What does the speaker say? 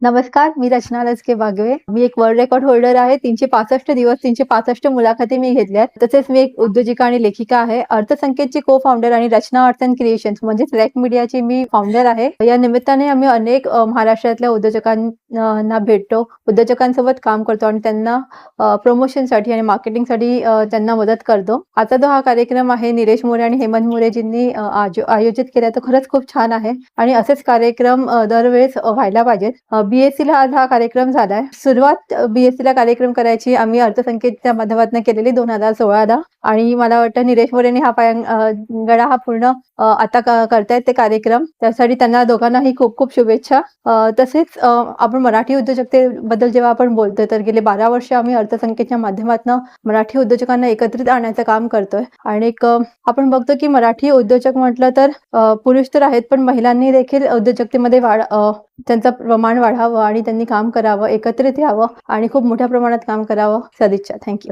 नमस्कार, मी रचना लचके बागवे. मी एक वर्ल्ड रेकॉर्ड होल्डर आहे. 365 दिवस 365 मुलाखती मी घेतल्यात. तसेच मी एक उद्योजिका आणि लेखिका आहे. अर्थसंकेतची को फाउंडर आणि रचना आर्ट्स अँड क्रिएशन्स म्हणजेच रॅक मीडियाची मी फाउंडर आहे. या निमित्ताने आम्ही अनेक महाराष्ट्रातल्या उद्योजकांना भेटतो, उद्योजकांसोबत काम करतो आणि त्यांना प्रमोशनसाठी आणि मार्केटिंगसाठी त्यांना मदत करतो. आता जो हा कार्यक्रम आहे निलेश मोरे आणि हेमंत मोरेजींनी आयोजित केला तो खरंच खूप छान आहे आणि असेच कार्यक्रम दरवेळेस व्हायला पाहिजेत. बीएससीला आज हा कार्यक्रम झालाय. सुरुवात बीएससीला कार्यक्रम करायची आम्ही अर्थसंकेतच्या माध्यमातून केलेली 2016ला आणि मला वाटतं निलेश मोरेंनी हा गडा हा पूर्ण आता करतायत ते कार्यक्रम. त्यासाठी त्यांना दोघांनाही खूप खूप शुभेच्छा. तसेच आपण मराठी उद्योजकतेबद्दल जेव्हा आपण बोलतोय तर गेले 12 वर्ष आम्ही अर्थसंकेतच्या माध्यमातून मराठी उद्योजकांना एकत्रित आणण्याचं काम करतोय आणि आपण बघतो की मराठी उद्योजक म्हटलं तर पुरुष तर आहेत पण महिलांनी देखील उद्योजकतेमध्ये त्यांचं प्रमाण वाढावं आणि त्यांनी काम करावं, एकत्रित यावं आणि खूप मोठ्या प्रमाणात काम करावं. सदिच्छा. थँक्यू.